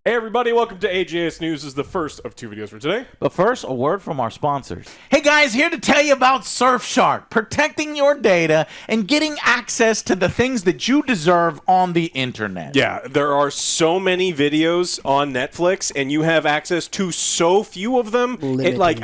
Hey everybody, welcome to AJS News. This is the first of 2 videos for today. But first, a word from our sponsors. Hey guys, here to tell you about Surfshark, protecting your data and getting access to the things that you deserve on the internet. Yeah, there are so many videos on Netflix, and you have access to so few of them. It's like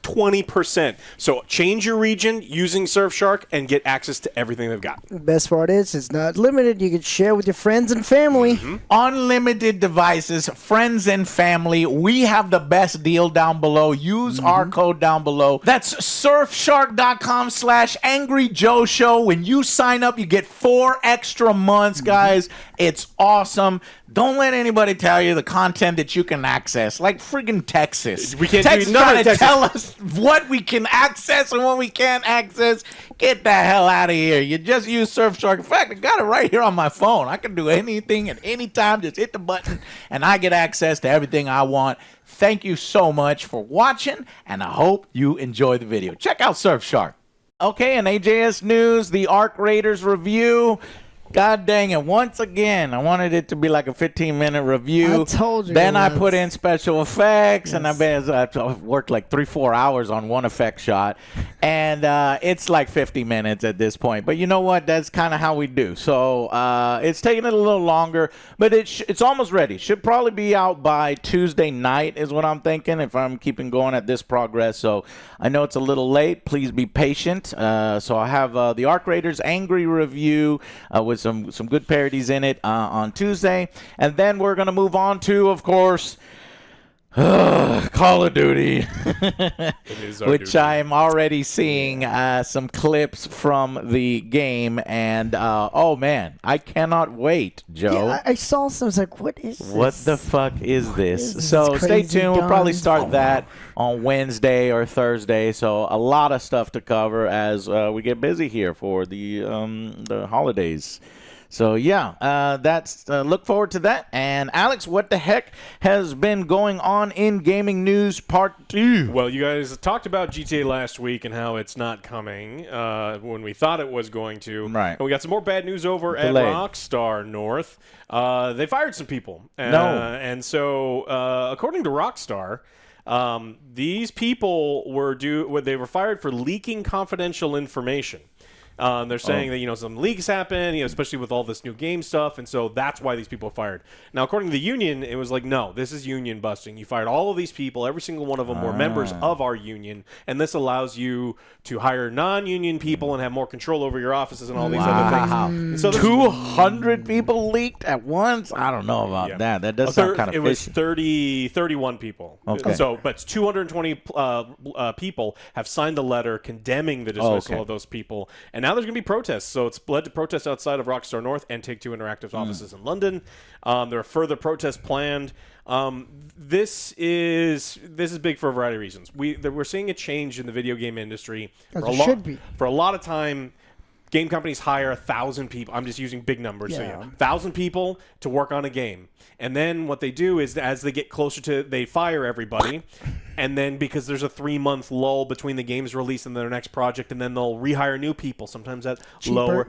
20%. So change your region using Surfshark and get access to everything they've got. The best part is it's not limited. You can share with your friends and family. Unlimited devices, friends and family. We have the best deal down below. Use our code down below. That's surfshark.com/angryjoeshow. When you sign up, you get 4 extra months, guys. It's awesome. Don't let anybody tell you the content that you can access. Like friggin' Texas. We can't Texas do none trying of to Texas. tell us what we can access and what we can't access. Get the hell out of here. You just use Surfshark. In fact, I got it right here on my phone. I can do anything at any time. Just hit the button and I get access to everything I want. Thank you so much for watching, and I hope you enjoy the video. Check out Surfshark. Okay, in AJS News, the Arc Raiders review. God dang it. Once again, I wanted it to be like a 15-minute review. I told you. Then I once. put in special effects, and I've worked like 3-4 hours on one effect shot. And it's like 50 minutes at this point. But you know what? That's kind of how we do. So it's taking it a little longer, but it's almost ready. Should probably be out by Tuesday night is what I'm thinking if I'm keeping going at this progress. So I know it's a little late. Please be patient. So I have the Arc Raiders Angry review with some good parodies in it on Tuesday. And then we're going to move on to, of course, Call of Duty, which I am already seeing some clips from the game. And, oh, man, I cannot wait, Joe. Yeah, I saw some. I was like, what is this? What the fuck is this? This So is stay crazy tuned. We'll probably guns. start that on Wednesday or Thursday. So a lot of stuff to cover as we get busy here for the holidays. So yeah, that's look forward to that. And Alex, what the heck has been going on in gaming news part 2? Well, you guys talked about GTA last week and how it's not coming when we thought it was going to. Right. And we got some more bad news over Delayed. at Rockstar North. They fired some people. And so according to Rockstar, these people they were fired for leaking confidential information. They're saying that, some leaks happen, especially with all this new game stuff, and so that's why these people are fired. Now, according to the union, it was like, no, this is union busting. You fired all of these people. Every single one of them were members of our union, and this allows you to hire non-union people and have more control over your offices and all these other things. And so 200 people leaked at once? I don't know about that. That does sound kind of fishy. It was 31 people. Okay. So, but 220 people have signed a letter condemning the dismissal of those people, and now there's going to be protests. So it's led to protests outside of Rockstar North and Take-Two Interactive's offices in London. There are further protests planned. This is big for a variety of reasons. We're seeing a change in the video game industry. As it should be. For a lot of time, game companies hire 1,000 people. I'm just using big numbers. So 1,000 people to work on a game. And then what they do is as they get closer to, they fire everybody. And then because there's a 3-month lull between the game's release and their next project, and then they'll rehire new people, sometimes at lower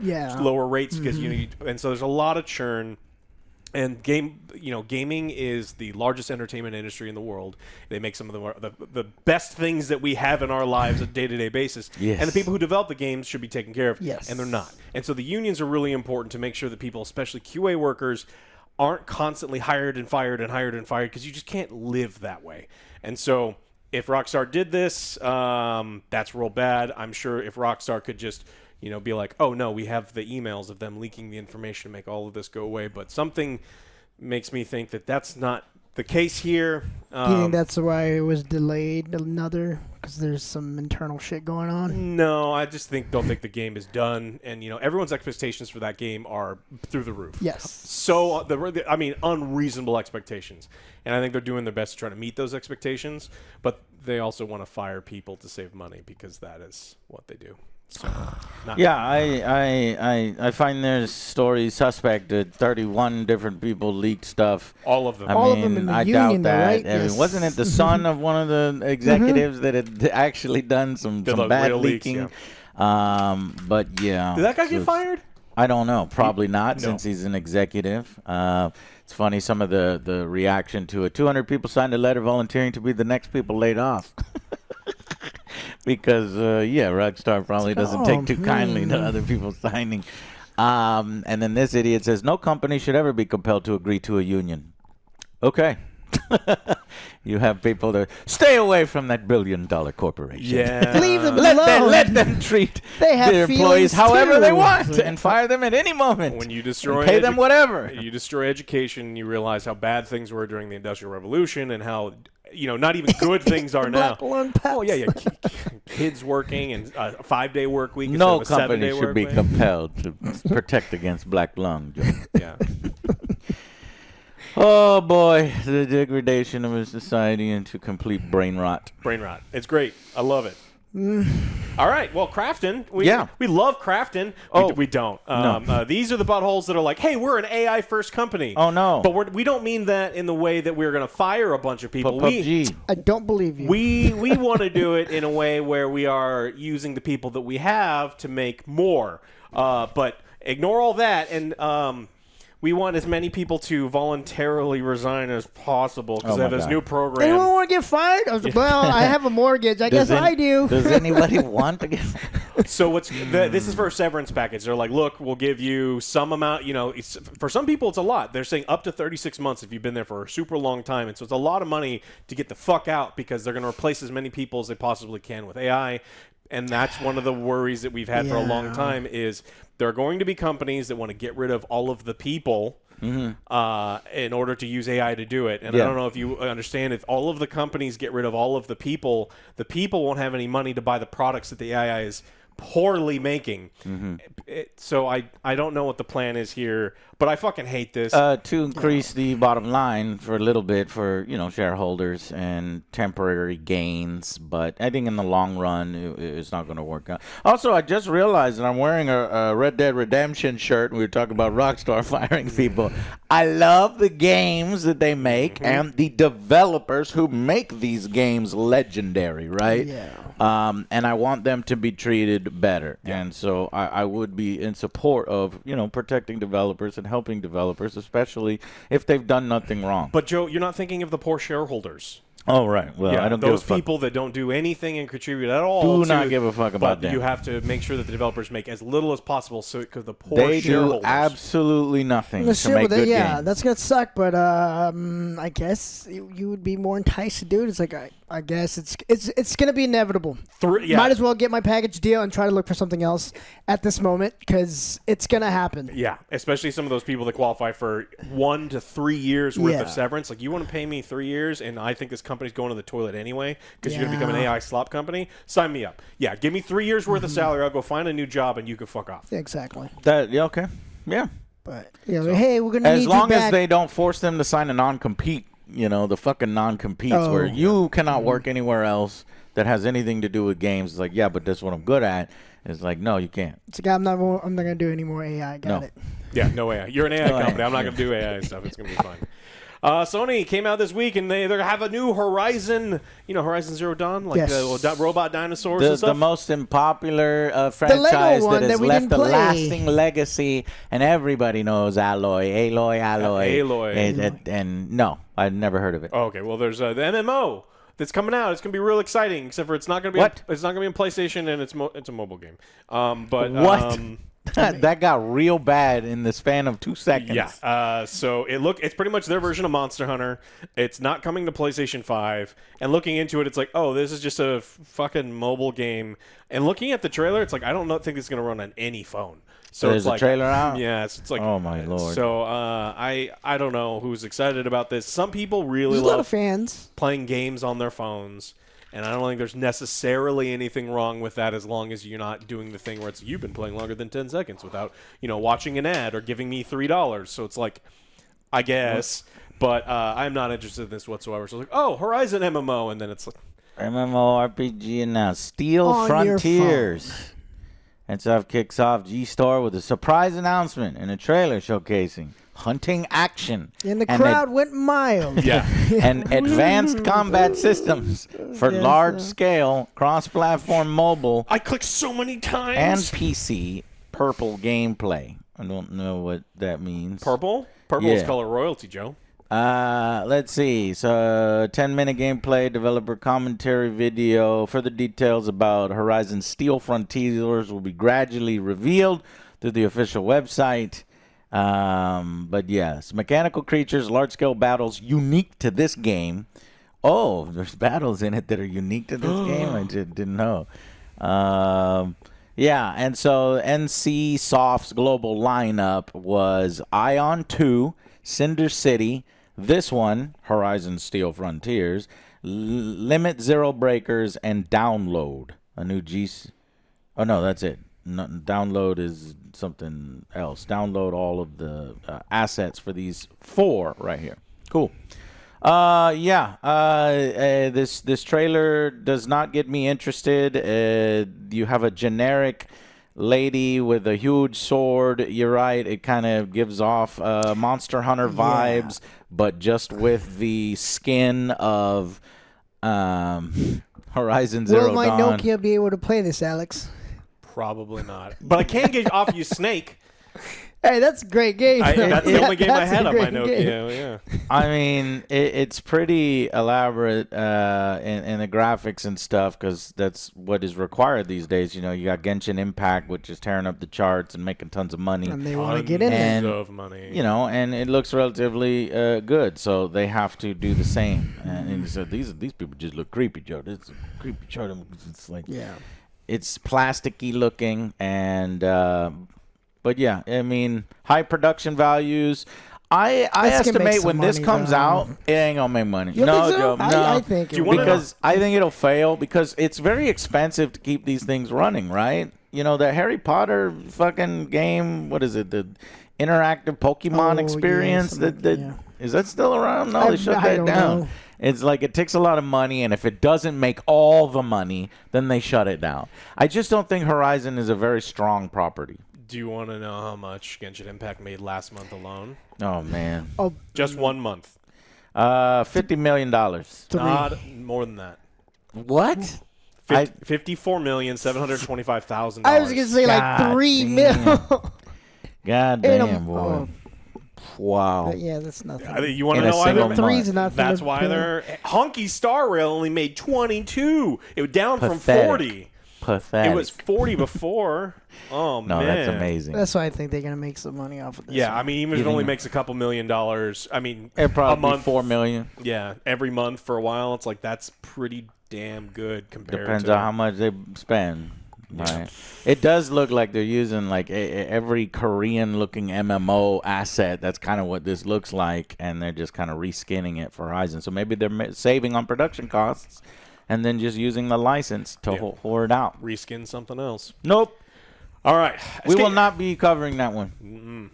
rates because and so there's a lot of churn. And gaming is the largest entertainment industry in the world. They make some of the best things that we have in our lives on a day-to-day basis. Yes. And the people who develop the games should be taken care of. Yes. And they're not. And so the unions are really important to make sure that people, especially QA workers, aren't constantly hired and fired because you just can't live that way. And so if Rockstar did this, that's real bad. I'm sure if Rockstar could just be like, oh, no, we have the emails of them leaking the information to make all of this go away. But something makes me think that that's not the case here. Do you think that's why it was delayed because there's some internal shit going on? No, I just don't think the game is done. And, everyone's expectations for that game are through the roof. Yes. So, unreasonable expectations. And I think they're doing their best to try to meet those expectations. But they also want to fire people to save money because that is what they do. So, I find their story suspect that 31 different people leaked stuff. All of them. All of them in the I union, doubt that. right? I mean, Yes. wasn't it the son of one of the executives that had actually done some bad leaking? But yeah. Did that guy get fired? I don't know. Probably not, since he's an executive. It's funny, some of the reaction to it. 200 people signed a letter volunteering to be the next people laid off. Because, Rockstar probably doesn't take too kindly to other people signing. And then this idiot says, no company should ever be compelled to agree to a union. Okay. You have people that stay away from that billion-dollar corporation. Yeah. Leave them alone. Let them treat They have their employees feelings however too. they want and fire them at any moment. When you destroy and pay them whatever. You destroy education, you realize how bad things were during the Industrial Revolution and how not even good things are now. Black lung pets. Oh yeah. Kids working and a 5-day work week. No instead of a company 7-day should work be week. compelled to protect against black lung. Joe. Yeah. Oh boy, the degradation of a society into complete brain rot. Brain rot. It's great. I love it. All right. Well, Crafton. We love Crafton. We don't. No. These are the buttholes that are like, hey, we're an AI first company. Oh no. But we don't mean that in the way that we're going to fire a bunch of people. PUBG. I don't believe you. We want to do it in a way where we are using the people that we have to make more. But ignore all that and. We want as many people to voluntarily resign as possible because they have this new program. Anyone want to get fired? I was like, well, I have a mortgage. I guess I do. Does anybody want to get So this is for a severance package. They're like, look, we'll give you some amount. For some people, it's a lot. They're saying up to 36 months if you've been there for a super long time. And so it's a lot of money to get the fuck out because they're going to replace as many people as they possibly can with AI. And that's one of the worries that we've had for a long time is there are going to be companies that want to get rid of all of the people in order to use AI to do it. And I don't know if you understand, if all of the companies get rid of all of the people won't have any money to buy the products that the AI is poorly making. So I don't know what the plan is here, but I fucking hate this. To increase the bottom line for a little bit for shareholders and temporary gains, but I think in the long run it's not going to work out. Also, I just realized that I'm wearing a Red Dead Redemption shirt. And we were talking about Rockstar firing people. I love the games that they make and the developers who make these games legendary, right? Yeah. And I want them to be treated better. And so I would be in support of, protecting developers and helping developers, especially if they've done nothing wrong. But Joe, you're not thinking of the poor shareholders. Oh, right. Well, I don't give a fuck. Those people that don't do anything and contribute at all. Do not give a fuck about them. But you have to make sure that the developers make as little as possible so because the poor shareholders. They do absolutely nothing to make good games. That's going to suck, but I guess you would be more enticed to do it. It's like, I guess it's going to be inevitable. Might as well get my package deal and try to look for something else at this moment because it's going to happen. Yeah, especially some of those people that qualify for 1 to 3 years worth of severance. Like, you want to pay me 3 years, and I think this company's going to the toilet anyway because you're going to become an AI slop company. Sign me up. Yeah, give me 3 years worth of salary. I'll go find a new job, and you can fuck off. Exactly. Okay. Yeah. But hey, we're going to need as you long back. as they don't force them to sign a non-compete. The fucking non-competes where you cannot work anywhere else that has anything to do with games. It's like, yeah, but that's what I'm good at. It's like, no, you can't. It's like, I'm not going to do any more AI. Got it. Yeah, no AI. You're an AI company. I'm not going to do AI stuff. It's going to be fine. Sony came out this week, and they have a new Horizon, Horizon Zero Dawn, like the robot dinosaurs and stuff. The most unpopular franchise that has left a lasting legacy, and everybody knows Aloy. And no, I'd never heard of it. Oh, okay, well, there's the MMO that's coming out. It's going to be real exciting, except for it's not going to be. It's not going to be on PlayStation, and it's a mobile game. But what? That got real bad in the span of 2 seconds. Yeah. So it's pretty much their version of Monster Hunter. It's not coming to PlayStation 5. And looking into it, it's like, oh, this is just a fucking mobile game. And looking at the trailer, it's like, I don't think it's going to run on any phone. So there's a trailer out? Yeah, it's like, oh my lord. So I don't know who's excited about this. Some people really love a lot of fans playing games on their phones. And I don't think there's necessarily anything wrong with that as long as you're not doing the thing where it's you've been playing longer than 10 seconds without, watching an ad or giving me $3. So it's like, I guess, but I'm not interested in this whatsoever. So it's like, oh, Horizon MMO, and then it's like MMORPG announced Steel Frontiers. And so kicks off G-Store with a surprise announcement and a trailer showcasing hunting action. And the crowd went mild. Yeah. And advanced combat systems for large-scale cross-platform mobile. I clicked so many times. And PC purple gameplay. I don't know what that means. Purple? Purple's color royalty, Joe. Let's see. So, 10-minute gameplay, developer commentary video. Further details about Horizon Steel Frontiers will be gradually revealed through the official website. But yes, mechanical creatures, large-scale battles unique to this game. Oh, there's battles in it that are unique to this game? I didn't know. Yeah, and so NC Soft's global lineup was Ion 2, Cinder City, this one, Horizon Steel Frontiers, Limit Zero Breakers, and Download. A new Oh, no, that's it. Download is something else. Download all of the assets for these 4 right here. Cool. This trailer does not get me interested. You have a generic lady with a huge sword. You're right. It kind of gives off Monster Hunter vibes, but just with the skin of Horizon Zero Dawn. Will my Nokia be able to play this, Alex? Probably not. But I can offer you Snake. Hey, that's a great game. That's the only game I had on my Nokia. Yeah. I mean, it's pretty elaborate in the graphics and stuff because that's what is required these days. You know, you got Genshin Impact, which is tearing up the charts and making tons of money. And they want to get in and, there. Of money. You know, and it looks relatively good, so they have to do the same. And so these people just look creepy, Joe. This is a creepy chart. It's like, it's plasticky looking and. But yeah, I mean, high production values. I estimate when this comes out, it ain't gonna make money. You No, think so? Joe, no. I think it will. Because I think it'll fail because it's very expensive to keep these things running, right? You know, the Harry Potter fucking game. What is it? The interactive Pokemon experience. Is that still around? No, they shut that down. Know. It's like it takes a lot of money, and if it doesn't make all the money, then they shut it down. I just don't think Horizon is a very strong property. Do you want to know how much Genshin Impact made last month alone? Oh, man. Oh, just 1 month. $50 million. Not more than that. What? $54,725,000. I was going to say like 3 million. God damn, boy. Wow. But yeah, that's nothing. You want to know why they're three's nothing? That's why they're Honky Star Rail only made 22. It was down from 40. Pathetic. It was 40 before. Oh, no, man. That's amazing. That's why I think they're going to make some money off of this. Yeah, I mean, even if it only makes a couple $1 million, I mean, it'd probably a month, $4 million. Yeah, every month for a while, it's like that's pretty damn good compared Depends to... on how much they spend. Yeah. Right. It does look like they're using like every Korean-looking MMO asset. That's kind of what this looks like, and they're just kind of reskinning it for Horizon. So maybe they're saving on production costs and then just using the license to whore it out. Reskin something else. Nope. All right. We will not be covering that one. Mm-hmm.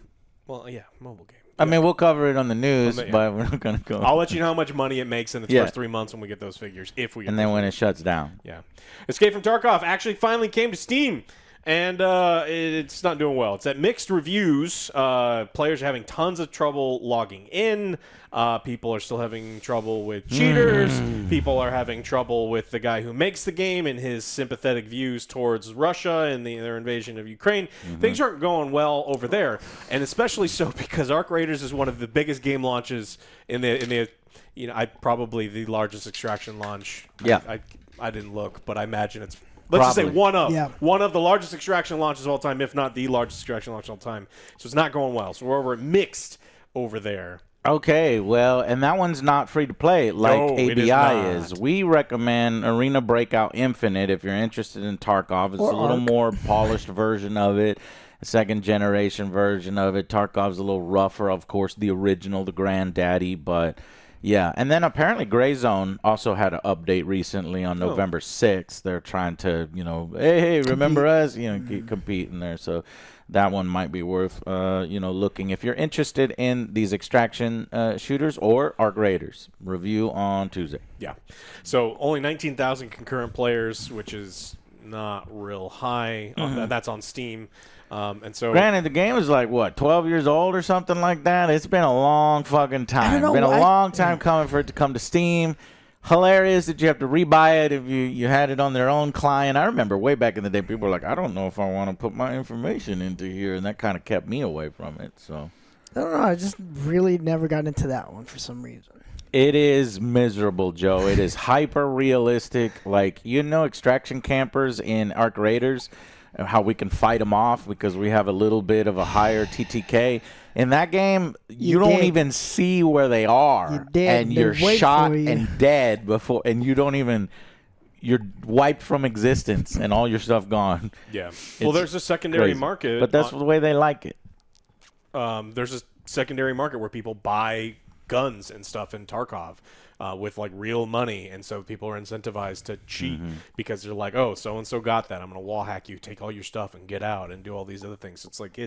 Well, yeah, mobile game. I mean, we'll cover it on the news, but we're not going to go. I'll let you know how much money it makes in the first 3 months when we get those figures, if we get and then when it shuts down. Yeah. Escape from Tarkov actually finally came to Steam, and it's not doing well. It's at mixed reviews. Players are having tons of trouble logging in. People are still having trouble with cheaters. People are having trouble with the guy who makes the game and his sympathetic views towards Russia and their invasion of Ukraine. Things aren't going well over there, and especially so because Arc Raiders is one of the biggest game launches in the probably the largest extraction launch. Yeah. I didn't look, but I imagine it's just say one of the largest extraction launches of all time, if not the largest extraction launch of all time. So it's not going well. So we're over at mixed over there. Okay, well, and that one's not free to play like ABI is. We recommend Arena Breakout Infinite if you're interested in Tarkov. It's a little more polished version of it, a second generation version of it. Tarkov's a little rougher, of course, the original, the granddaddy, but yeah. And then apparently Gray Zone also had an update recently on November 6th. They're trying to, hey, remember us? Keep competing there. So that one might be worth, looking. If you're interested in these extraction shooters or Arc Raiders, review on Tuesday. Yeah. So only 19,000 concurrent players, which is not real high. That's on Steam. And so, granted, the game is like, 12 years old or something like that? It's been a long fucking time. It's been a long time coming for it to come to Steam. Hilarious that you have to rebuy it if you had it on their own client. I remember way back in the day, people were like, I don't know if I want to put my information into here, and that kind of kept me away from it. So I don't know. I just really never got into that one for some reason. It is miserable, Joe. It is hyper realistic. Like, extraction campers in Arc Raiders, how we can fight them off because we have a little bit of a higher TTK. In that game, you don't even see where they are, and you're shot and dead before, and you're wiped from existence and all your stuff gone. Yeah. Well, there's a secondary market, but that's the way they like it. There's a secondary market where people buy guns and stuff in Tarkov with like real money, and so people are incentivized to cheat because they're like, oh, so and so got that, I'm gonna wall hack you, take all your stuff, and get out and do all these other things. It's like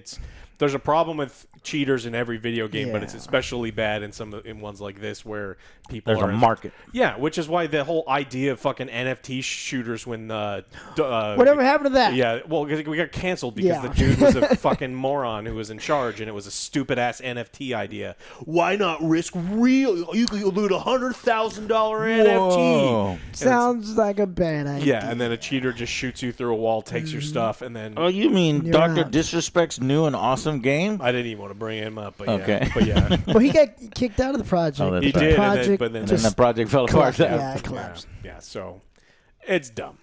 there's a problem with cheaters in every video game, but it's especially bad in ones like this where people there's a market. Yeah, which is why the whole idea of fucking NFT shooters when whatever happened to that? Yeah, well, we got canceled because the dude was a fucking moron who was in charge, and it was a stupid ass NFT idea. Why not risk real? You could loot $100,000 NFT. Sounds like a bad idea. Yeah, and then a cheater just shoots you through a wall, takes your stuff, and then. Oh, you mean Dr. Disrespect's new and awesome game? I didn't even want to bring him up, but okay. yeah. Well, he got kicked out of the project. Oh, he did, but then the project fell apart. Yeah, it collapsed. Yeah, so it's dumb.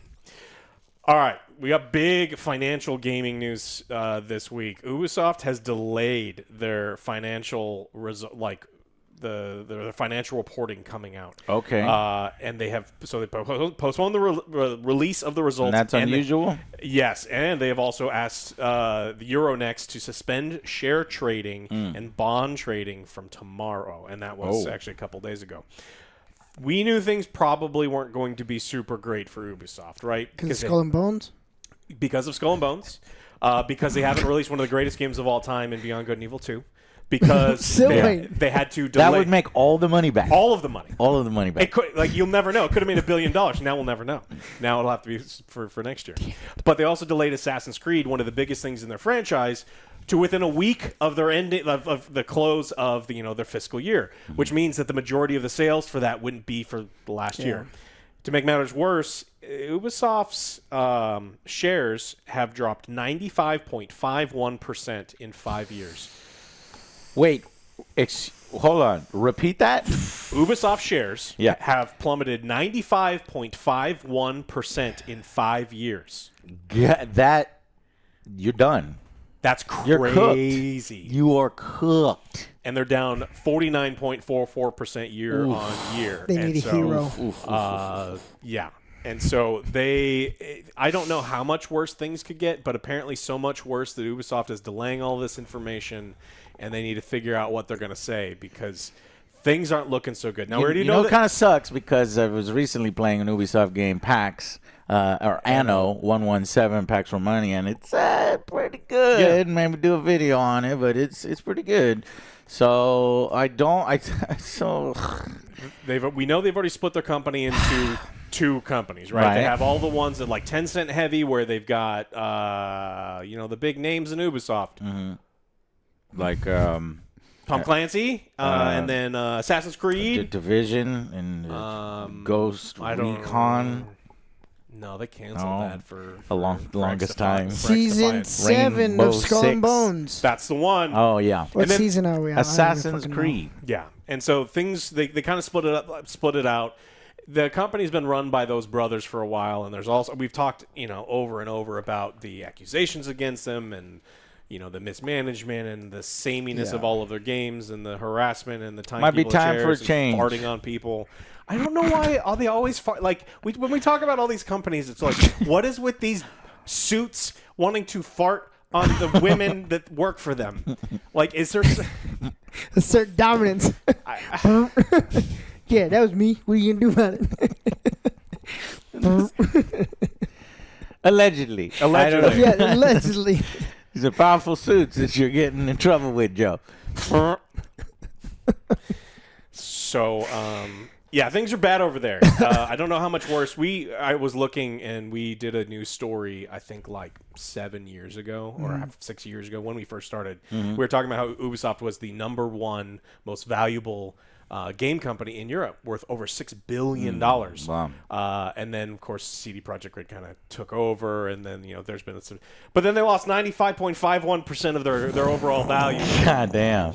All right, we got big financial gaming news this week. Ubisoft has delayed their financial the financial reporting coming out. Okay. And they postponed the release of the results. And that's unusual? Yes, and they have also asked the Euronext to suspend share trading and bond trading from tomorrow, and that was actually a couple days ago. We knew things probably weren't going to be super great for Ubisoft, right? Because of Skull and Bones? Because of Skull and Bones. Because they haven't released one of the greatest games of all time in Beyond Good and Evil 2. Because they had to delay. That would make all the money back. All of the money. All of the money back. It could, you'll never know. It could have made $1 billion. Now we'll never know. Now it'll have to be for next year. But they also delayed Assassin's Creed, one of the biggest things in their franchise, to within a week of their ending of the close of their fiscal year, which means that the majority of the sales for that wouldn't be for the last year. To make matters worse, Ubisoft's shares have dropped 95.51% in 5 years. Wait, hold on. Repeat that? Ubisoft shares have plummeted 95.51% in 5 years. You're done. That's crazy. You're cooked. You are cooked. And they're down 49.44% year on year. They need a hero. Yeah. And so I don't know how much worse things could get, but apparently so much worse that Ubisoft is delaying all this information, and they need to figure out what they're going to say because things aren't looking so good. Now, it kind of sucks because I was recently playing an Ubisoft game, PAX, or Anno 117, PAX for Money, and it's pretty good. Yeah. Maybe do a video on it, but it's pretty good. So we know they've already split their company into two companies, right? They have all the ones that like Tencent heavy, where they've got the big names in Ubisoft. Mm-hmm. Like Tom Clancy, and then Assassin's Creed, Division, and Ghost Recon. No, they canceled that for the longest time. Season 7 of Skull and Bones. That's the one. Oh yeah. What season are we on? Assassin's Creed. Yeah, and so things they kind of split it out. The company's been run by those brothers for a while, and we've talked over and over about the accusations against them and the mismanagement and the sameness of all of their games and the harassment and the time might be time for a change. Farting on people. I don't know why they always fart. Like when we talk about all these companies, it's like, what is with these suits wanting to fart on the women that work for them? Like, is there assert dominance? Yeah, that was me. What are you gonna do about it? Allegedly. Yeah, allegedly. These are powerful suits that you're getting in trouble with, Joe. So, things are bad over there. I don't know how much worse. I was looking, and we did a news story, I think, like 7 years ago or 6 years ago when we first started. We were talking about how Ubisoft was the #1 most valuable game company in Europe, worth over $6 billion. Wow. And then, of course, CD Projekt Red kind of took over, and then there's been but then they lost 95.51% of their overall value. God damn.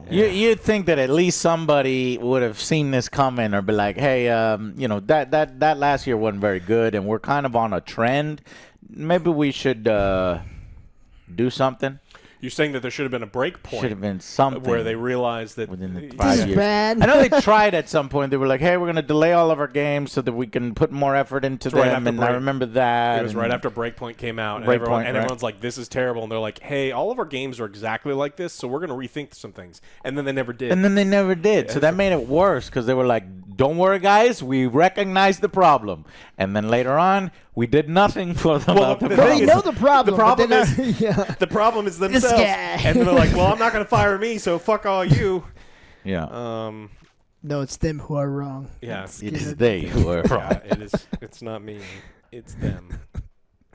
You'd think that at least somebody would have seen this coming or be like, hey, that last year wasn't very good, and we're kind of on a trend. Maybe we should do something. You're saying that there should have been a break point. Should have been something where they realized that within the 5 This years. is bad. I know they tried at some point. They were like, "Hey, we're going to delay all of our games so that we can put more effort into It's right them." after And break. I remember that. It was right after Breakpoint came out, and, Breakpoint, everyone's like, "This is terrible," and they're like, "Hey, all of our games are exactly like this, so we're going to rethink some things." And then they never did. And then they never did. So that made it worse because they were like, "Don't worry, guys, we recognize the problem." And then later on, we did nothing for them about the the problem. thing They is- know the problem. The problem but is they're not- yeah. the problem is This themselves, guy. and they're like, "Well, I'm not going to fire me, so fuck all you." Yeah. No, it's them who are wrong. Yeah. It's It is good. they who are. Yeah, it is. It's not me. It's them.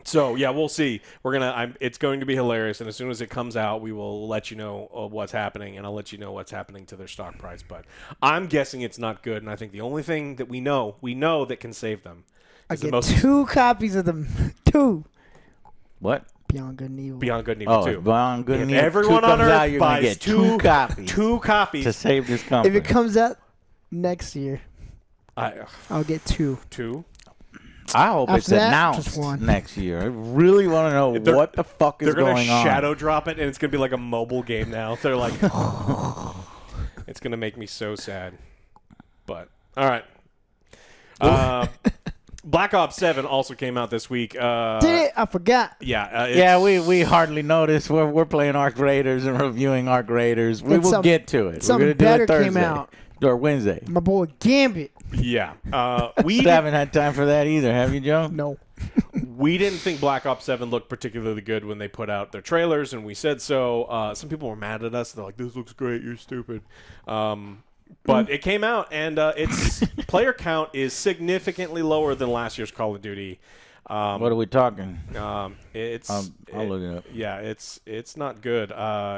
So yeah, we'll see. It's going to be hilarious, and as soon as it comes out, we will let you know what's happening, and I'll let you know what's happening to their stock price. But I'm guessing it's not good, and I think the only thing that we know that can save them I is the get most 2 copies of them. 2. What? Beyond Good and Evil. Beyond Good and Evil Oh, 2. Beyond Good If and Evil everyone 2 on comes Earth out, you're gonna buys get 2 copies two copies to save this company. If it comes out next year, I, I'll get 2. 2. I hope it's After that, announced just 1. next year. I really want to know what the fuck is They're gonna going on. shadow drop it, and it's gonna be like a mobile game now. They're like, it's gonna make me so sad. But all right. Black Ops 7 also came out this week. Did it? I forgot. Yeah. Yeah, we hardly noticed. We're playing Arc Raiders and reviewing Arc Raiders. We will get to it. We're something gonna do better it Thursday came out. or Wednesday. My boy Gambit. Yeah. We haven't had time for that either, have you, Joe? No. We didn't think Black Ops 7 looked particularly good when they put out their trailers, and we said so. Some people were mad at us. They're like, "This looks great. You're stupid." But it came out, and its player count is significantly lower than last year's Call of Duty. What are we talking? I'll look it up. Yeah, it's not good.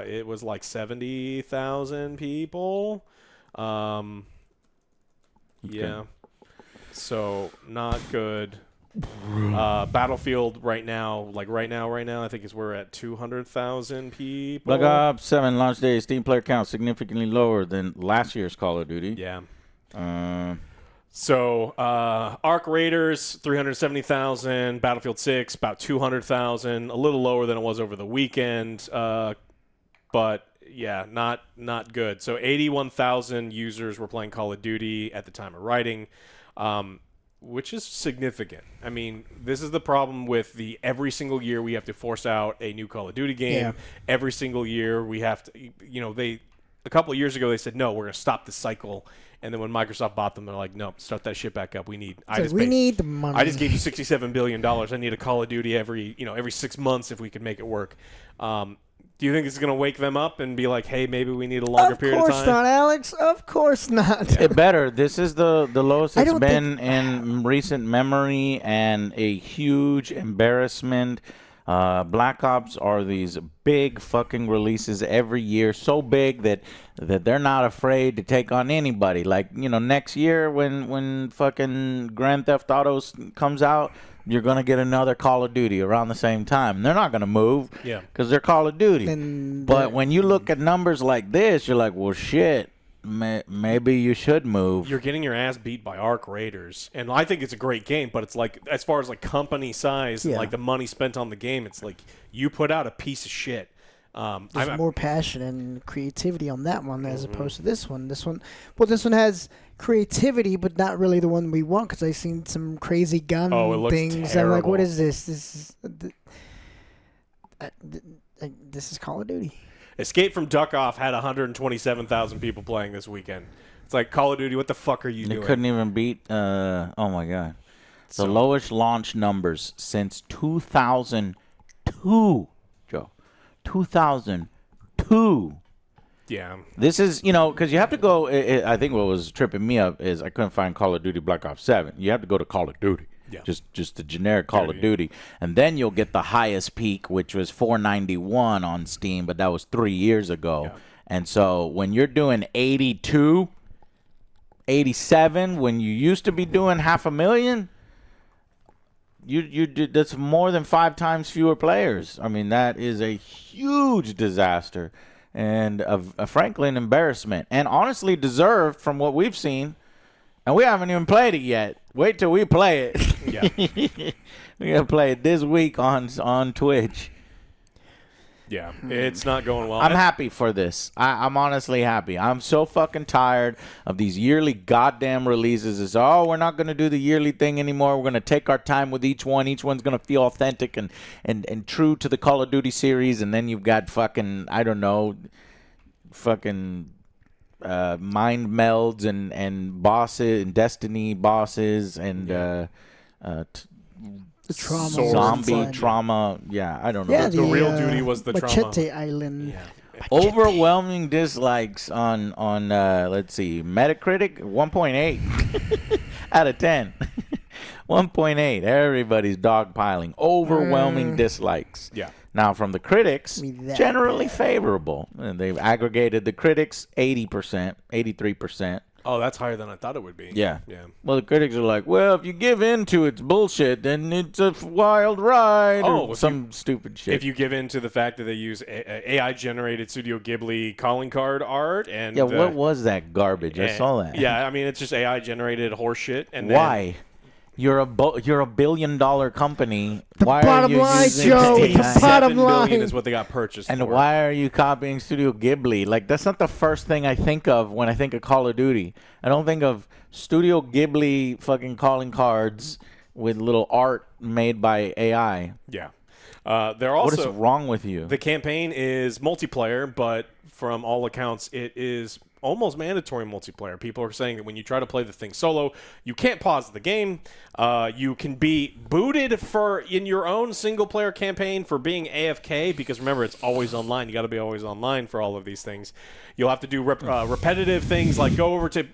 It was like 70,000 people. Yeah, so not good. Battlefield right now, I think we're at 200,000 people. Black Ops 7 launch day Steam player count significantly lower than last year's Call of Duty. Yeah. Uh, So, Arc Raiders, 370,000. Battlefield 6, about 200,000. A little lower than it was over the weekend. But, yeah, not good. So, 81,000 users were playing Call of Duty at the time of writing, which is significant. I mean, this is the problem with every single year we have to force out a new Call of Duty game. Yeah. Every single year we have to, a couple of years ago they said, no, we're going to stop the cycle. And then when Microsoft bought them, they're like, no, start that shit back up. We need the money. I just gave you $67 billion. I need a Call of Duty every 6 months if we could make it work. Do you think it's going to wake them up and be like, hey, maybe we need a longer period of time? Of course not, Alex. Of course not. It better. This is the lowest I it's don't been in recent memory, and a huge embarrassment. Black Ops are these big fucking releases every year, so big that they're not afraid to take on anybody. Like, next year when fucking Grand Theft Auto comes out, you're going to get another Call of Duty around the same time. They're not going to move because they're Call of Duty. But when you look at numbers like this, you're like, well, shit, maybe you should move. You're getting your ass beat by Arc Raiders. And I think it's a great game, but it's like, as far as like company size and like the money spent on the game, it's like you put out a piece of shit. There's more passion and creativity on that one as opposed to this one. This one has creativity, but not really the one we want because I've seen some crazy gun things. Terrible. I'm like, what is this? This is Call of Duty. Escape from Duck-Off had 127,000 people playing this weekend. It's like, Call of Duty, what the fuck are you doing? They couldn't even beat, oh my God. The lowest launch numbers since 2002, Joe. 2002. Yeah. This is, because you have to go, I think what was tripping me up is I couldn't find Call of Duty Black Ops 7. You have to go to Call of Duty. Yeah. Just the generic Call of Duty. And then you'll get the highest peak, which was 491 on Steam, but that was 3 years ago. Yeah. And so when you're doing 82, 87, when you used to be doing 500,000, that's more than 5 times fewer players. I mean, that is a huge disaster. and frankly an embarrassment, and honestly deserved from what we've seen. And we haven't even played it yet. Wait till we play it. Yeah. We're going to play it this week on Twitch. Yeah, it's not going well. I'm happy for this. I'm honestly happy. I'm so fucking tired of these yearly goddamn releases. It's, we're not going to do the yearly thing anymore. We're going to take our time with each one. Each one's going to feel authentic and true to the Call of Duty series. And then you've got fucking, I don't know, fucking mind melds and bosses and Destiny bosses and the trauma, zombie trauma. Yeah, I don't know. Yeah, the real duty was the Machete trauma. Island. Yeah. Overwhelming dislikes on let's see, Metacritic 1.8 out of 10. 1.8. Everybody's dogpiling. Overwhelming dislikes. Yeah. Now, from the critics, that generally favorable. And they've aggregated the critics 80%, 83%. Oh, that's higher than I thought it would be. Yeah. Yeah. Well, the critics are like, well, if you give in to its bullshit, then it's a wild ride. Oh, or some stupid shit. If you give in to the fact that they use AI-generated Studio Ghibli calling card art and yeah, what was that garbage? I saw that. Yeah, I mean, it's just AI-generated horseshit. And why? You're a $1 billion company. Why bottom are you line, using Joe. AI? The bottom $7 billion line is what they got purchased And for. why are you copying Studio Ghibli? Like, that's not the first thing I think of when I think of Call of Duty. I don't think of Studio Ghibli fucking calling cards with little art made by AI. Yeah. They're also, what is wrong with you? The campaign is multiplayer, but from all accounts, it is almost mandatory multiplayer. People are saying that when you try to play the thing solo, you can't pause the game. You can be booted in your own single-player campaign for being AFK, because remember, it's always online. You got to be always online for all of these things. You'll have to do repetitive things like go over to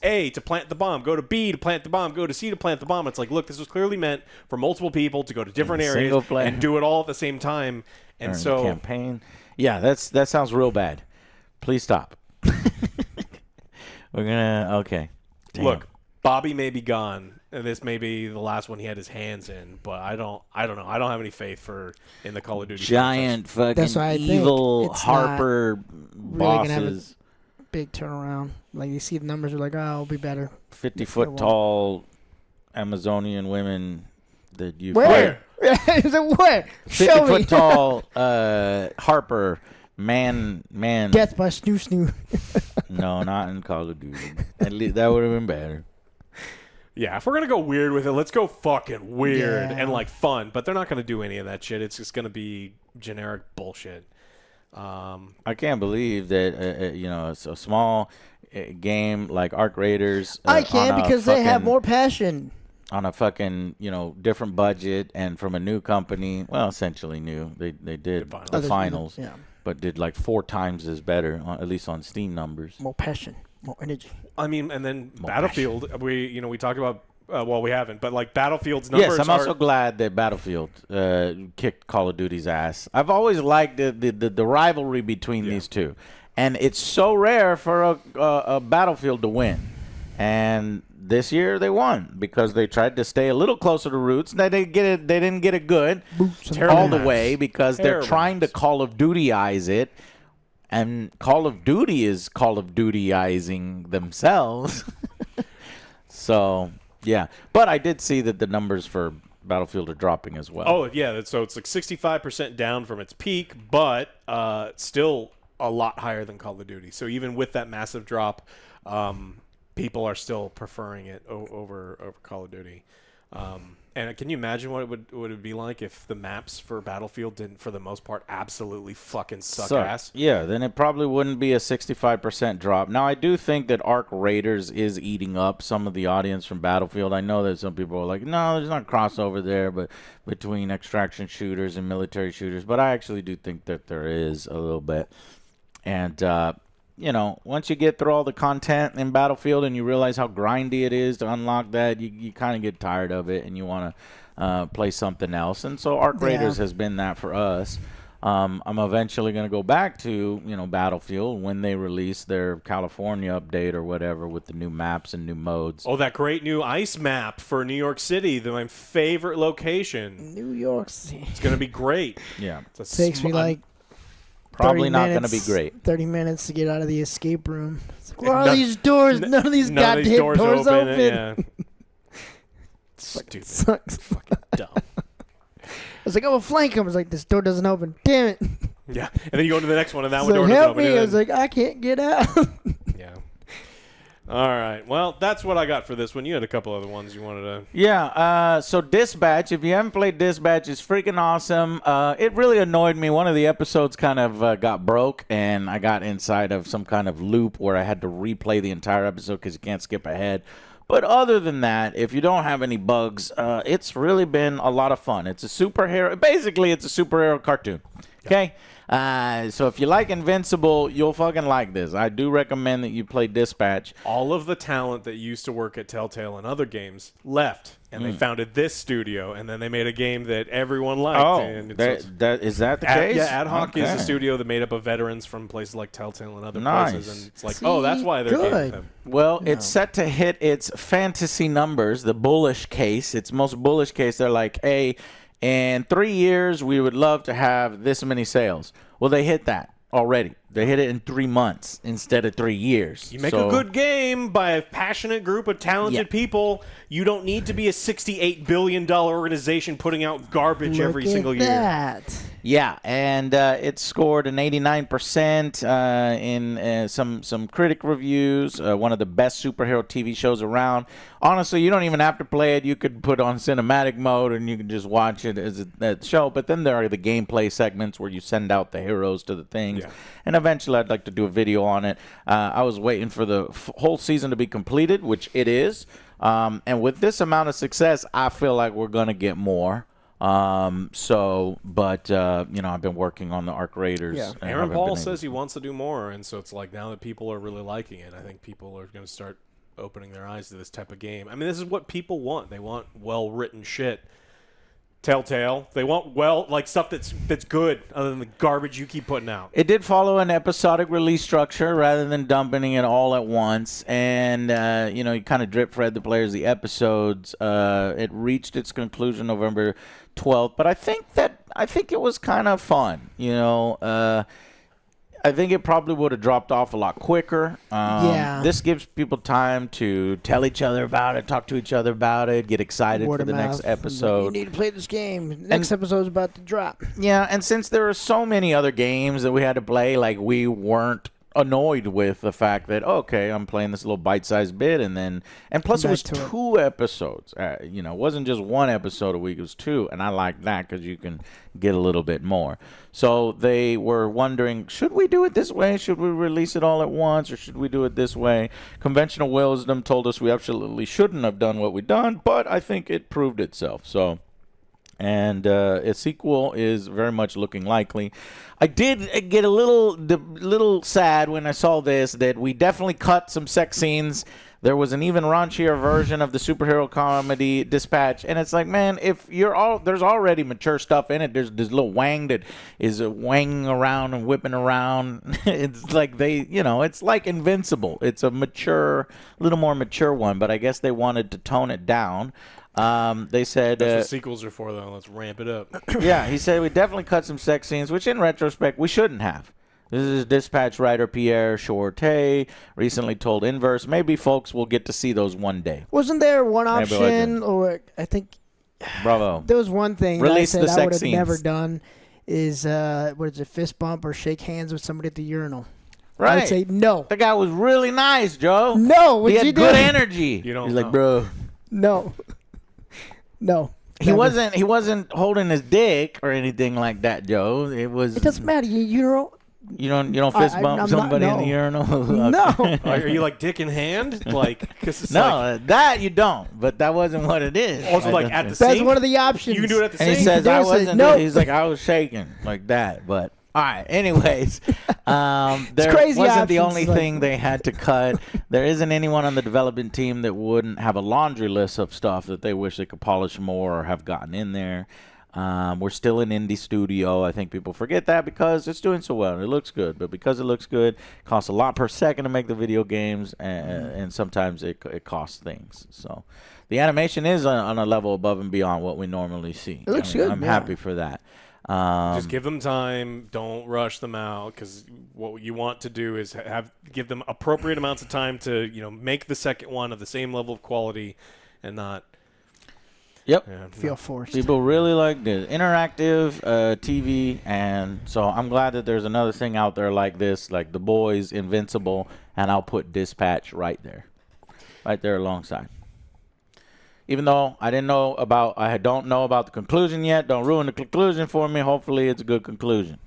A to plant the bomb, go to B to plant the bomb, go to C to plant the bomb. It's like, look, this was clearly meant for multiple people to go to different areas and do it all at the same time. And so campaign. Yeah, that sounds real bad. Please stop. We're gonna okay. Damn. Look, Bobby may be gone, and this may be the last one he had his hands in, but I don't know. I don't have any faith in the Call of Duty giant That's fucking evil Harper really bosses. Big turnaround. Like, you see the numbers are like, it'll be better. 50-foot tall Amazonian women that you where? Is it where? 50-foot tall Harper man. Death by snoo. No, not in Call of Duty. At least that would have been better. Yeah, if we're gonna go weird with it, let's go fucking weird Yeah. and like fun. But they're not gonna do any of that shit. It's just gonna be generic bullshit. I can't believe that it's a small game like Arc Raiders. I can, because they have more passion. On a fucking different budget and from a new company. Well, essentially new. They did the finals. Yeah. But did like 4 times as better, at least on Steam numbers. More passion, more energy. I mean, and then More Battlefield. Passion. We talked about. Well, we haven't, but like Battlefield's numbers. Yes, I'm also glad that Battlefield kicked Call of Duty's ass. I've always liked the rivalry between these two, and it's so rare for a Battlefield to win. And this year they won because they tried to stay a little closer to roots. They didn't get it good all the way because they're trying to Call of Duty-ize it, and Call of Duty is Call of Duty-izing themselves. So yeah, but I did see that the numbers for Battlefield are dropping as well. Oh yeah, so it's like 65% down from its peak, but still a lot higher than Call of Duty. So even with that massive drop, people are still preferring it over Call of Duty. And can you imagine what it would be like if the maps for Battlefield didn't, for the most part, absolutely fucking suck ass? Yeah, then it probably wouldn't be a 65% drop. Now, I do think that Arc Raiders is eating up some of the audience from Battlefield. I know that some people are like, no, there's not crossover there, but between extraction shooters and military shooters. But I actually do think that there is a little bit. And once you get through all the content in Battlefield and you realize how grindy it is to unlock that, you kind of get tired of it and you want to play something else. And so Arc Raiders has been that for us. I'm eventually going to go back to, Battlefield when they release their California update or whatever with the new maps and new modes. Oh, that great new ice map for New York City, my favorite location. New York City. It's going to be great. Yeah. Takes me like Probably not going to be great. 30 minutes to get out of the escape room. It's like, where are these doors? None of these goddamn doors open. Yeah. Stupid. Sucks. Fucking dumb. I was like, oh, flank him. I was like, this door doesn't open. Damn it. Yeah. And then you go to the next one, and that It's one like, door doesn't help open. me. I was like, I can't get out. Yeah. All right. Well, that's what I got for this one. You had a couple other ones you wanted to... Yeah, so Dispatch, if you haven't played Dispatch, it's freaking awesome. It really annoyed me. One of the episodes kind of got broke, and I got inside of some kind of loop where I had to replay the entire episode because you can't skip ahead. But other than that, if you don't have any bugs, it's really been a lot of fun. It's a superhero. Basically, it's a superhero cartoon. Okay? So if you like Invincible, you'll fucking like this. I do recommend that you play Dispatch. All of the talent that used to work at Telltale and other games left, and they founded this studio, and then they made a game that everyone liked. Oh, and is that the case? Yeah, Ad Hoc is Okay. a studio that made up of veterans from places like Telltale and other Nice. places, and it's like, oh, that's why they're good. games. Well, it's set to hit its fantasy numbers, the bullish case. Its most bullish case, they're like, hey, in 3 years, we would love to have this many sales. Well, they hit that already. They hit it in 3 months instead of 3 years. You make a good game by a passionate group of talented people. You don't need to be a $68 billion organization putting out garbage every single year. That. Yeah, and it scored an 89% in some critic reviews. One of the best superhero TV shows around. Honestly, you don't even have to play it. You could put on cinematic mode and you can just watch it as a show. But then there are the gameplay segments where you send out the heroes to the things. Yeah. And eventually I'd like to do a video on it. I was waiting for the whole season to be completed, which it is. And with this amount of success, I feel like we're going to get more. I've been working on the Arc Raiders. Yeah. Aaron Paul says he wants to do more, and so it's like now that people are really liking it, I think people are going to start opening their eyes to this type of game. I mean, this is what people want. They want well-written shit. Telltale. They want stuff that's good, other than the garbage you keep putting out. It did follow an episodic release structure rather than dumping it all at once, and you kind of drip fed the players the episodes. It reached its conclusion November 12th, but I think it was kind of fun. I think it probably would have dropped off a lot quicker. Yeah. This gives people time to tell each other about it, talk to each other about it, get excited Word for the of next mouth. episode. You need to play this game. Next episode's about to drop. Yeah, and since there are so many other games that we had to play, like we weren't annoyed with the fact that, okay, I'm playing this little bite-sized bit, and plus it was 2 episodes. It wasn't just 1 episode a week, it was 2, and I like that because you can get a little bit more. So they were wondering, should we do it this way? Should we release it all at once, or should we do it this way? Conventional wisdom told us we absolutely shouldn't have done what we done, but I think it proved itself. So, and a sequel is very much looking likely. I did get a little sad when I saw this, that we definitely cut some sex scenes. There was an even raunchier version of the superhero comedy Dispatch, and it's like, man, if there's already mature stuff in it. There's this little Wang that is wanging around and whipping around. It's like it's like Invincible. It's a little more mature one, but I guess they wanted to tone it down. They said that's what sequels are for, though. Let's ramp it up. Yeah, he said we definitely cut some sex scenes, which in retrospect we shouldn't have. This is Dispatch writer Pierre Shorte recently told Inverse. Maybe folks will get to see those one day. Wasn't there one option, or I think Bravo. There was one thing Release that I the said I would sex have scenes. never done is fist bump or shake hands with somebody at the urinal. Right. I'd say no. The guy was really nice, Joe. No, he what'd had you good do? energy. You don't He's know. like, bro. No. No. He wasn't holding his dick or anything like that, Joe. It doesn't matter. You don't fist bump I'm somebody not, in the urinal. No. Are you like dick in hand? Like, cause it's No, that you don't. But that wasn't what it is. also like at the That's sink. one of the options. You can do it at the And sink. he says I There's a- wasn't. no. He's like I was shaking like that. But all right. Anyways, there crazy wasn't the options, only like- thing they had to cut. There isn't anyone on the development team that wouldn't have a laundry list of stuff that they wish they could polish more or have gotten in there. We're still an indie studio. I think people forget that because it's doing so well and it looks good. But because it looks good, it costs a lot per second to make the video games, and sometimes it costs things. So the animation is on a level above and beyond what we normally see. It looks good. I'm happy for that. Just give them time. Don't rush them out, because what you want to do is give them appropriate amounts of time to make the second one of the same level of quality, and not. Yep. Feel forced. People really like the interactive TV, and so I'm glad that there's another thing out there like this, like The Boys, Invincible, and I'll put Dispatch right there alongside. Even though I don't know about the conclusion yet. Don't ruin the conclusion for me. Hopefully it's a good conclusion.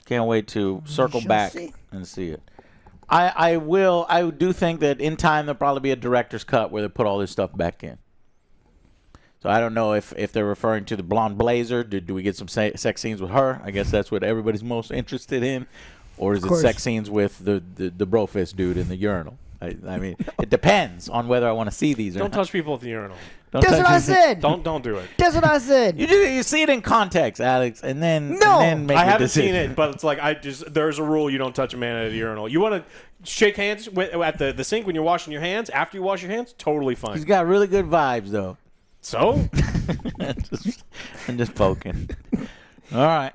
Can't wait to circle back and see it. I do think that in time there'll probably be a director's cut where they put all this stuff back in. So I don't know if they're referring to the blonde blazer. Do we get some sex scenes with her? I guess that's what everybody's most interested in. Or is it sex scenes with the brofist dude in the urinal? I mean, it depends on whether I want to see these or not. Don't touch people at the urinal. That's what I said. Don't do it. That's what I said. You see it in context, Alex, and then make I a haven't decision. seen it, but it's like there's a rule: you don't touch a man at a urinal. You want to shake hands at the sink when you're washing your hands. After you wash your hands, totally fine. He's got really good vibes, though. So I'm just poking. All right.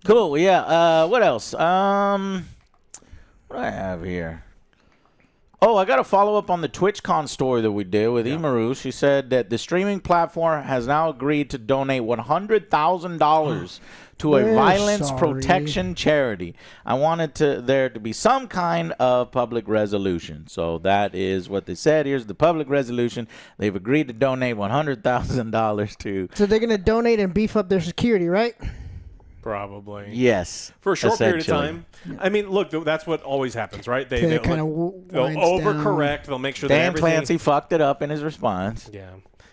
Cool. Yeah. What else? What do I have here? Oh, I got to follow up on the TwitchCon story that we did with Imaru. She said that the streaming platform has now agreed to donate $100,000 to a violence protection charity. I wanted there to be some kind of public resolution. So that is what they said. Here's the public resolution. They've agreed to donate $100,000 to. So they're going to donate and beef up their security, right? Probably. Yes. For a short period of time. I mean, look, that's what always happens, right? They'll overcorrect. They'll make sure that Dan Clancy fucked it up in his response. Yeah.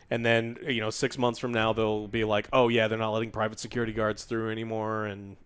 And then, 6 months from now, they'll be like, oh, yeah, they're not letting private security guards through anymore. And,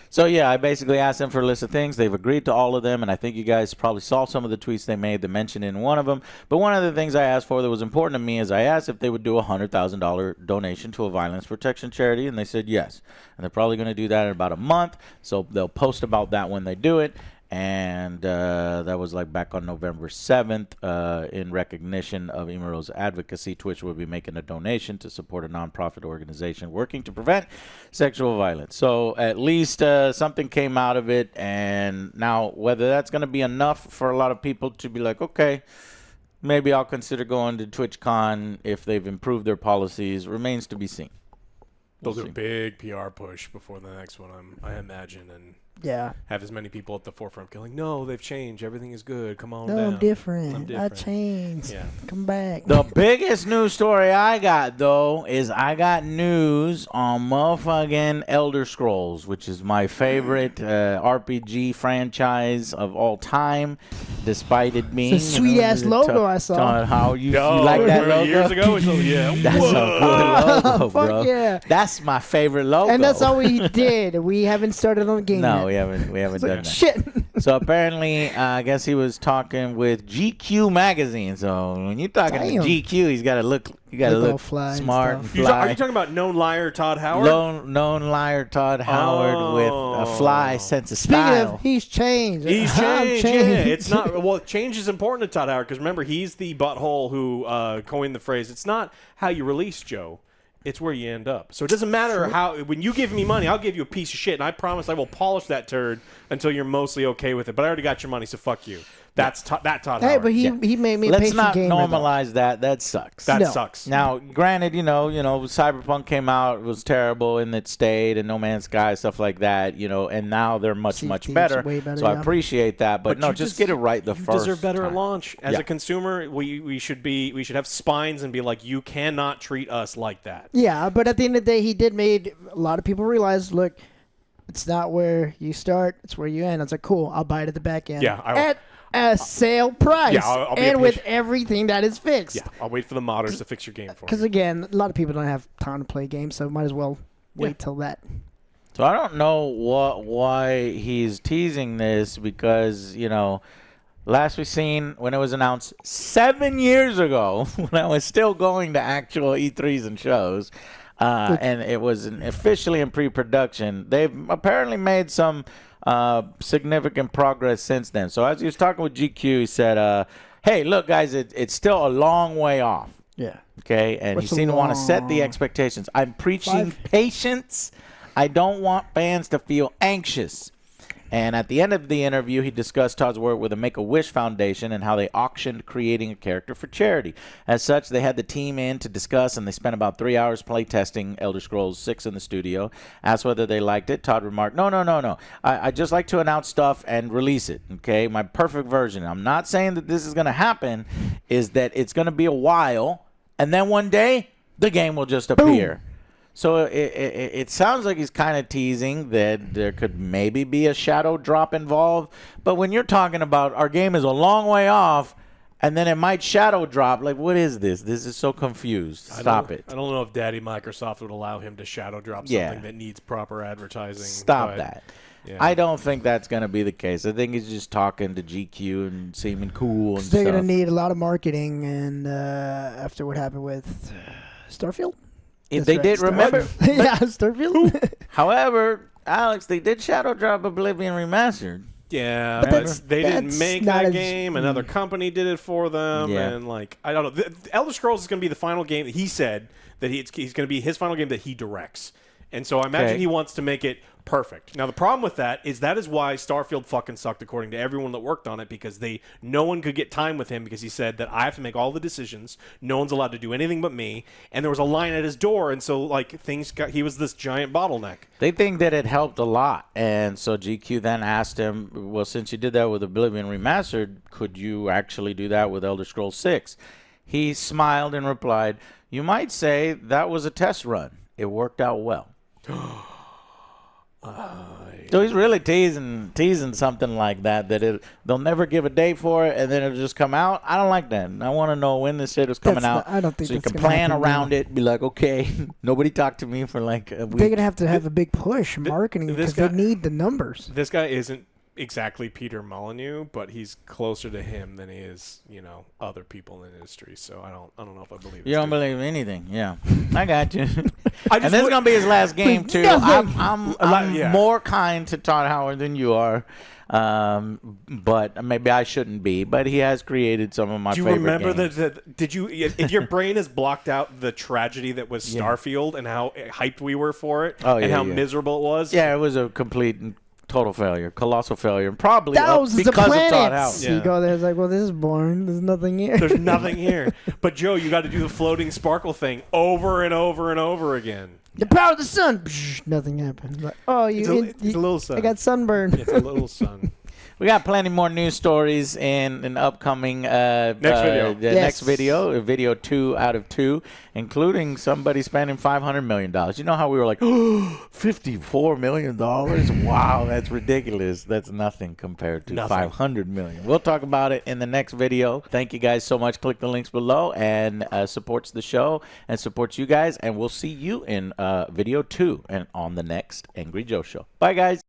So, yeah, I basically asked them for a list of things. They've agreed to all of them, and I think you guys probably saw some of the tweets they made that mentioned in one of them. But one of the things I asked for that was important to me is I asked if they would do a $100,000 donation to a violence protection charity, and they said yes. And they're probably going to do that in about a month, so they'll post about that when they do it. And that was like back on November 7th. In recognition of Imaro's advocacy, Twitch will be making a donation to support a nonprofit organization working to prevent sexual violence. So at least something came out of it. And now whether that's going to be enough for a lot of people to be like, okay, maybe I'll consider going to TwitchCon if they've improved their policies remains to be seen. They'll do a big PR push before the next one, I imagine, and have as many people at the forefront going, no, they've changed. Everything is good. Come on down. I'm different. I changed. Yeah. Come back. The biggest news story I got, though, is I got news on motherfucking Elder Scrolls, which is my favorite RPG franchise of all time, despite it being... It's a sweet-ass logo I saw. How you like that logo? Years ago? Yeah. That's a good logo, bro. Fuck yeah. That's my favorite logo. And that's all we did. We haven't started on the game No, yet. we haven't done that. Shit. So apparently, I guess he was talking with GQ magazine. So when you're talking to GQ, he's got to look smart and fly. Are you talking about known liar Todd Howard? Known liar Todd Howard with a fly sense of Speaking style. of, he's changed. He's changed. changed. Yeah, it's not. Well, change is important to Todd Howard because remember, he's the butthole who coined the phrase. It's not how you release Joe. It's where you end up. So it doesn't matter how. When you give me money, I'll give you a piece of shit, and I promise I will polish that turd until you're mostly okay with it. But I already got your money, so fuck you. That's Todd Howard. Hey, but he made me a Let's patient not gamer, normalize that. That sucks. That sucks. Now, granted, Cyberpunk came out, it was terrible, and it stayed, and No Man's Sky, stuff like that, and now they're much better. Way better. So I appreciate that, but no, just get it right the you first deserve better time. at launch. As a consumer, we should have spines and be like, you cannot treat us like that. Yeah, but at the end of the day, he did made a lot of people realize, look, it's not where you start, it's where you end. I was like, cool, I'll buy it at the back end. Yeah, at a sale price. Yeah, I'll be and with everything that is fixed. Yeah, I'll wait for the modders to fix your game for me. Because again, a lot of people don't have time to play games, so might as well wait till that. So I don't know why he's teasing this because, last we seen when it was announced 7 years ago when I was still going to actual E3s and shows, and it was officially in pre-production. They've apparently made some significant progress since then. So as he was talking with GQ, he said, hey, look, guys, it's still a long way off. Yeah. Okay, and What's he seemed to want to set the expectations. I'm preaching patience. I don't want fans to feel anxious. And at the end of the interview, he discussed Todd's work with the Make-A-Wish Foundation and how they auctioned creating a character for charity. As such, they had the team in to discuss, and they spent about 3 hours playtesting Elder Scrolls 6 in the studio. Asked whether they liked it, Todd remarked, No. I just like to announce stuff and release it, okay? My perfect version. I'm not saying that this is going to happen, is that it's going to be a while, and then one day, the game will just appear. Boom. So it sounds like he's kind of teasing that there could maybe be a shadow drop involved. But when you're talking about our game is a long way off, and then it might shadow drop, like, what is this? This is so confused. Stop it. I don't know if Daddy Microsoft would allow him to shadow drop something that needs proper advertising. Stop that. Yeah. I don't think that's going to be the case. I think he's just talking to GQ and seeming cool and stuff. They're going to need a lot of marketing, and after what happened with Starfield? They did, remember? Yeah, Starfield. However, Alex, they did shadow drop Oblivion Remastered. Yeah, but they didn't make that game. Another company did it for them. Yeah. And, like, I don't know. Elder Scrolls is going to be the final game. He said that he's going to be his final game that he directs. And so I imagine he wants to make it perfect. Now, the problem with that is why Starfield fucking sucked, according to everyone that worked on it, because no one could get time with him because he said that I have to make all the decisions. No one's allowed to do anything but me. And there was a line at his door, and so like he was this giant bottleneck. They think that it helped a lot, and so GQ then asked him, well, since you did that with Oblivion Remastered, could you actually do that with Elder Scrolls 6? He smiled and replied, you might say that was a test run. It worked out well. So he's really teasing something like that they'll never give a date for it, and then it'll just come out. I don't like that. I want to know when this shit is coming out. I don't think so you can plan around it. Be like, okay, nobody talked to me for like a week. They're gonna have to have a big push marketing because they need the numbers. This guy isn't exactly Peter Molyneux, but he's closer to him than he is, other people in the industry. So I don't know if I believe. You don't believe anything, yeah. I got you. And this is gonna be his last game too. I'm more kind to Todd Howard than you are, but maybe I shouldn't be. But he has created some of my favorite games. Do you remember did you? If your brain has blocked out the tragedy that was Starfield and how hyped we were for it, and how miserable it was? Yeah, it was a complete. Total failure, colossal failure, and probably because of Todd Howard. You go there, it's like, well, this is boring. There's nothing here. There's nothing here. But Joe, you got to do the floating sparkle thing over and over and over again. The power of the sun. Psh, nothing happened. Like, it's a little sun. I got sunburn. It's a little sun. We got plenty more news stories in an upcoming next video, video 2 out of 2, including somebody spending $500 million. You know how we were like, oh, $54 million? Wow, that's ridiculous. That's nothing compared to $500 million. We'll talk about it in the next video. Thank you guys so much. Click the links below and supports the show and supports you guys. And we'll see you in video 2 and on the next Angry Joe Show. Bye, guys.